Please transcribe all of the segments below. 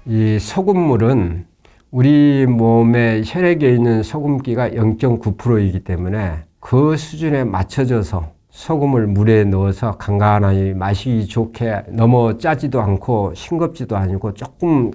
이 소금물은 우리 몸의 혈액에 있는 소금기가 0.9%이기 때문에 그 수준에 맞춰져서 소금을 물에 넣어서 간간하니 마시기 좋게 너무 짜지도 않고 싱겁지도 아니고 조금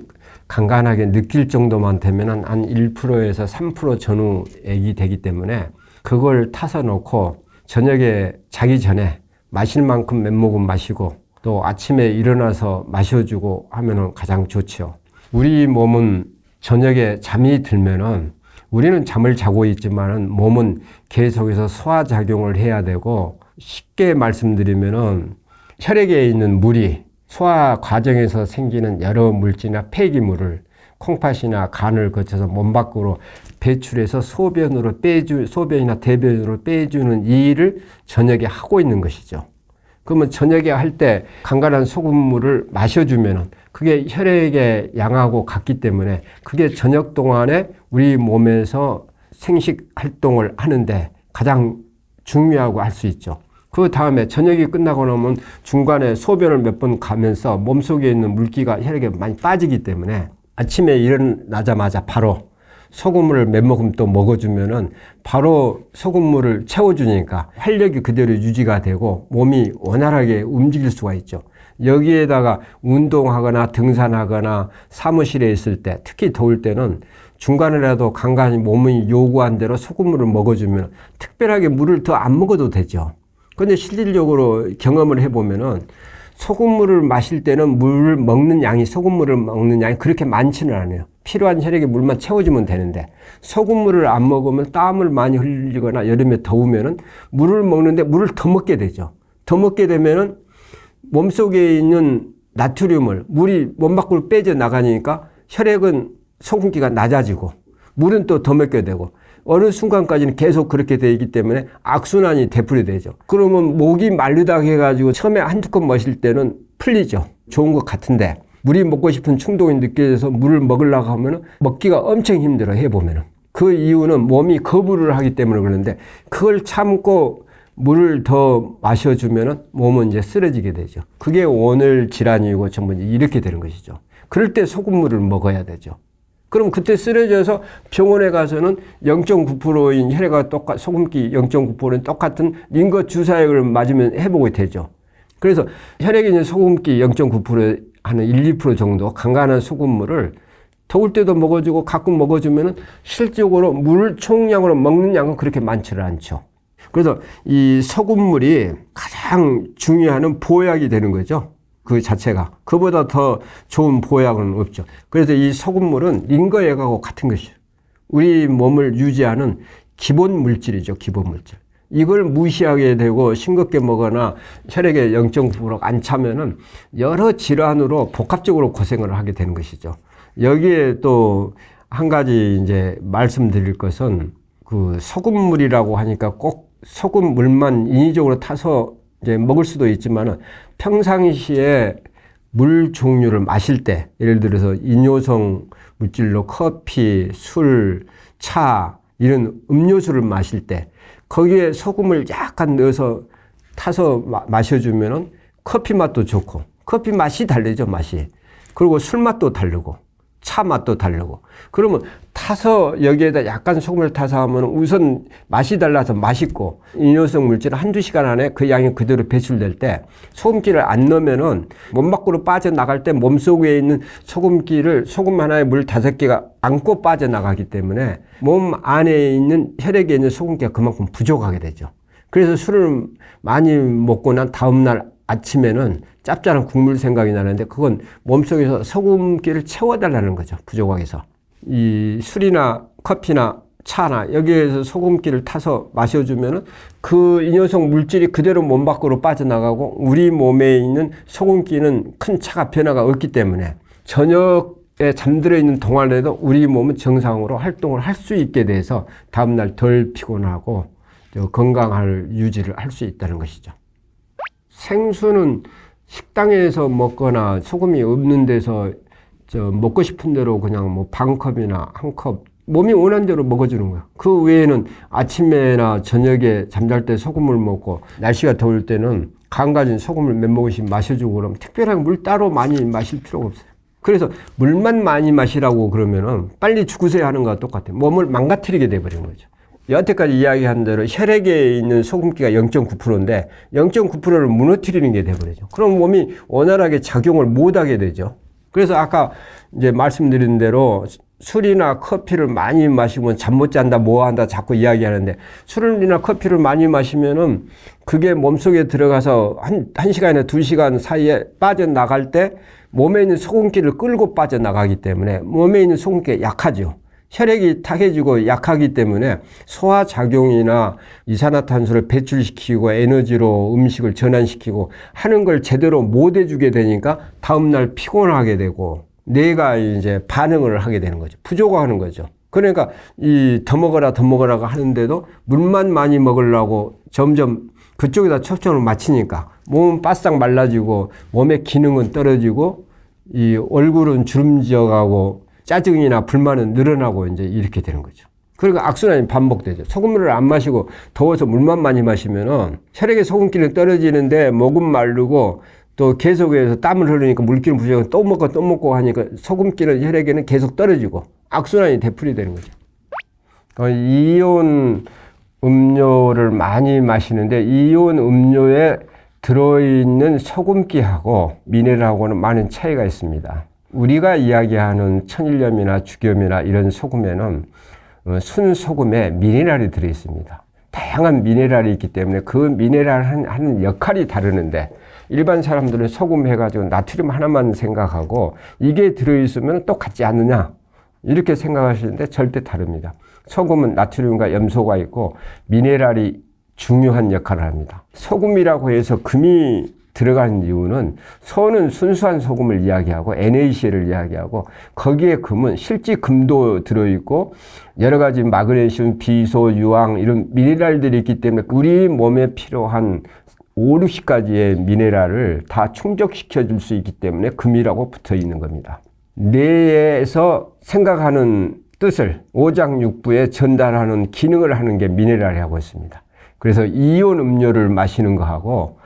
간간하게 느낄 정도만 되면 한 1%에서 3% 전후액이 되기 때문에 그걸 타서 놓고 저녁에 자기 전에 마실 만큼 몇 모금 마시고 또 아침에 일어나서 마셔주고 하면은 가장 좋죠. 우리 몸은 저녁에 잠이 들면은 우리는 잠을 자고 있지만은 몸은 계속해서 소화작용을 해야 되고, 쉽게 말씀드리면은 혈액에 있는 물이 소화 과정에서 생기는 여러 물질이나 폐기물을 콩팥이나 간을 거쳐서 몸 밖으로 배출해서 소변이나 대변으로 빼주는 이 일을 저녁에 하고 있는 것이죠. 그러면 저녁에 할 때 간간한 소금물을 마셔주면은 그게 혈액의 양하고 같기 때문에 그게 저녁 동안에 우리 몸에서 생식 활동을 하는데 가장 중요하고 할 수 있죠. 그 다음에 저녁이 끝나고 나면 중간에 소변을 몇 번 가면서 몸속에 있는 물기가 혈액에 많이 빠지기 때문에 아침에 일어나자마자 바로 소금물을 몇 모금 또 먹어주면은 바로 소금물을 채워주니까 활력이 그대로 유지가 되고 몸이 원활하게 움직일 수가 있죠. 여기에다가 운동하거나 등산하거나 사무실에 있을 때, 특히 더울 때는 중간에라도 간간히 몸이 요구한 대로 소금물을 먹어주면 특별하게 물을 더 안 먹어도 되죠. 근데 실질적으로 경험을 해보면은 소금물을 마실 때는 소금물을 먹는 양이 그렇게 많지는 않아요. 필요한 혈액에 물만 채워주면 되는데, 소금물을 안 먹으면 땀을 많이 흘리거나 여름에 더우면은 물을 먹는데 물을 더 먹게 되죠. 더 먹게 되면은 몸속에 있는 나트륨을 물이 몸 밖으로 빼져 나가니까 혈액은 소금기가 낮아지고 물은 또 더 먹게 되고 어느 순간까지는 계속 그렇게 되기 때문에 악순환이 되풀이 되죠. 그러면 목이 마르다 해가지고 처음에 한두 컵 마실 때는 풀리죠. 좋은 것 같은데 물이 먹고 싶은 충동이 느껴져서 물을 먹으려고 하면 먹기가 엄청 힘들어 해보면은. 그 이유는 몸이 거부를 하기 때문에 그러는데 그걸 참고 물을 더 마셔주면은 몸은 이제 쓰러지게 되죠. 그게 오늘 질환이고 전부 이렇게 되는 것이죠. 그럴 때 소금물을 먹어야 되죠. 그럼 그때 쓰러져서 병원에 가서는 0.9%인 혈액과 소금기 0.9%는 똑같은 링거 주사액을 맞으면 회복이 되죠. 그래서 혈액에 있는 소금기 0.9% 하는 1, 2% 정도 간간한 소금물을 더울 때도 먹어주고 가끔 먹어주면은 실질적으로 물 총량으로 먹는 양은 그렇게 많지는 않죠. 그래서 이 소금물이 가장 중요한 보약이 되는 거죠. 그 자체가. 그보다 더 좋은 보약은 없죠. 그래서 이 소금물은 링거액하고 같은 것이에요. 우리 몸을 유지하는 기본 물질이죠. 기본 물질. 이걸 무시하게 되고 싱겁게 먹거나 혈액에 0.9% 안 차면은 여러 질환으로 복합적으로 고생을 하게 되는 것이죠. 여기에 또 한 가지 이제 말씀드릴 것은 그 소금물이라고 하니까 꼭 소금물만 인위적으로 타서 이제 먹을 수도 있지만은 평상시에 물 종류를 마실 때, 예를 들어서 이뇨성 물질로 커피, 술, 차 이런 음료수를 마실 때 거기에 소금을 약간 넣어서 타서 마셔주면은 커피 맛도 좋고, 커피 맛이 다르죠, 맛이. 그리고 술 맛도 다르고 차 맛도 다르고. 그러면 타서 여기에다 약간 소금을 타서 하면 우선 맛이 달라서 맛있고, 이뇨성 물질은 한두 시간 안에 그 양이 그대로 배출될 때 소금기를 안 넣으면은 몸 밖으로 빠져나갈 때 몸속에 있는 소금기를 소금 하나에 물 5개가 안고 빠져나가기 때문에 몸 안에 있는 혈액에 있는 소금기가 그만큼 부족하게 되죠. 그래서 술을 많이 먹고 난 다음날 아침에는 짭짤한 국물 생각이 나는데 그건 몸속에서 소금기를 채워달라는 거죠. 부족하게 해서. 이 술이나 커피나 차나 여기에서 소금기를 타서 마셔주면은 그 이뇨성 물질이 그대로 몸 밖으로 빠져나가고 우리 몸에 있는 소금기는 큰 차가 변화가 없기 때문에 저녁에 잠들어 있는 동안에도 우리 몸은 정상으로 활동을 할 수 있게 돼서 다음날 덜 피곤하고 건강할 유지를 할 수 있다는 것이죠. 생수는 식당에서 먹거나 소금이 없는 데서 먹고 싶은 대로 그냥 뭐 반컵이나 한 컵 몸이 원하는 대로 먹어주는 거야. 그 외에는 아침에나 저녁에 잠잘 때 소금을 먹고 날씨가 더울 때는 간 가진 소금을 몇 모금씩 마셔주고 그러면 특별하게 물 따로 많이 마실 필요가 없어요. 그래서 물만 많이 마시라고 그러면은 빨리 죽으세요 하는 거와 똑같아요. 몸을 망가뜨리게 돼버리는 거죠. 여태까지 이야기한 대로 혈액에 있는 소금기가 0.9%인데 0.9%를 무너뜨리는 게 돼버리죠. 그럼 몸이 원활하게 작용을 못하게 되죠. 그래서 아까 이제 말씀드린 대로 술이나 커피를 많이 마시면 잠 못 잔다, 뭐 한다 자꾸 이야기하는데 술이나 커피를 많이 마시면은 그게 몸속에 들어가서 한 시간이나 2시간 사이에 빠져나갈 때 몸에 있는 소금기를 끌고 빠져나가기 때문에 몸에 있는 소금기가 약하죠. 혈액이 탁해지고 약하기 때문에 소화작용이나 이산화탄소를 배출시키고 에너지로 음식을 전환시키고 하는 걸 제대로 못 해주게 되니까 다음날 피곤하게 되고 뇌가 이제 반응을 하게 되는 거죠. 부족하는 거죠. 그러니까 더 먹어라 하는데도 물만 많이 먹으려고 점점 그쪽에다 초점을 맞추니까 몸은 바싹 말라지고 몸의 기능은 떨어지고 이 얼굴은 주름지어가고 짜증이나 불만은 늘어나고 이제 이렇게 되는 거죠. 그러니까 악순환이 반복되죠. 소금물을 안 마시고 더워서 물만 많이 마시면은 혈액의 소금기는 떨어지는데 목은 마르고 또 계속해서 땀을 흘리니까 물기는 부족하고 또 먹고 하니까 소금기는 혈액에는 계속 떨어지고 악순환이 되풀이되는 거죠. 이온 음료를 많이 마시는데 이온 음료에 들어있는 소금기하고 미네랄하고는 많은 차이가 있습니다. 우리가 이야기하는 천일염이나 죽염이나 이런 소금에는 순소금에 미네랄이 들어있습니다. 다양한 미네랄이 있기 때문에 그 미네랄 하는 역할이 다르는데 일반 사람들은 소금 해가지고 나트륨 하나만 생각하고 이게 들어있으면 똑같지 않느냐 이렇게 생각하시는데 절대 다릅니다. 소금은 나트륨과 염소가 있고 미네랄이 중요한 역할을 합니다. 소금이라고 해서 금이 들어가는 이유는 소는 순수한 소금을 이야기하고 NaCl을 이야기하고 거기에 금은 실지금도 들어있고 여러 가지 마그네슘, 비소, 유황 이런 미네랄들이 있기 때문에 우리 몸에 필요한 5, 60가지의 미네랄을 다 충족시켜 줄 수 있기 때문에 금이라고 붙어 있는 겁니다. 뇌에서 생각하는 뜻을 오장육부에 전달하는 기능을 하는 게 미네랄이라고 있습니다. 그래서 이온 음료를 마시는 거하고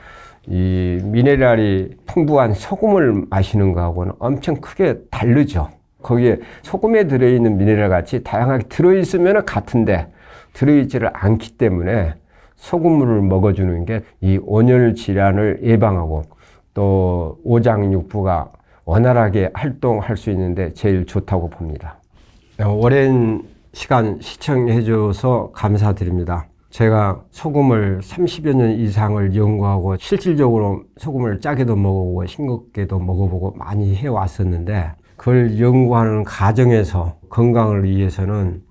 이 미네랄이 풍부한 소금을 마시는 거하고는 엄청 크게 다르죠. 거기에 소금에 들어있는 미네랄 같이 다양하게 들어있으면 같은데 들어있지를 않기 때문에 소금물을 먹어주는 게 이 온열 질환을 예방하고 또 오장육부가 원활하게 활동할 수 있는데 제일 좋다고 봅니다. 오랜 시간 시청해줘서 감사드립니다. 제가 소금을 30여 년 이상을 연구하고 실질적으로 소금을 짜게도 먹어보고 싱겁게도 먹어보고 많이 해왔었는데 그걸 연구하는 과정에서 건강을 위해서는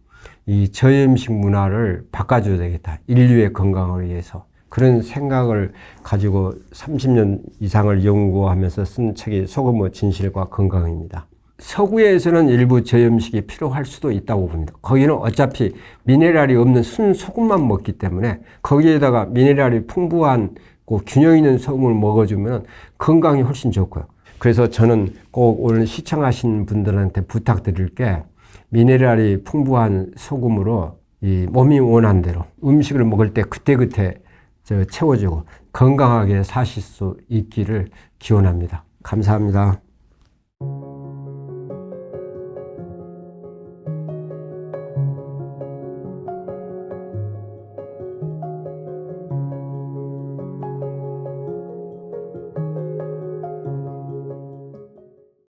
이 저염식 문화를 바꿔줘야 되겠다. 인류의 건강을 위해서. 그런 생각을 가지고 30년 이상을 연구하면서 쓴 책이 소금의 진실과 건강입니다. 서구에서는 일부 저염식이 필요할 수도 있다고 봅니다. 거기는 어차피 미네랄이 없는 순소금만 먹기 때문에 거기에다가 미네랄이 풍부한 균형 있는 소금을 먹어주면 건강이 훨씬 좋고요. 그래서 저는 꼭 오늘 시청하신 분들한테 부탁드릴 게 미네랄이 풍부한 소금으로 이 몸이 원하는 대로 음식을 먹을 때 그때그때 채워주고 건강하게 사실 수 있기를 기원합니다. 감사합니다.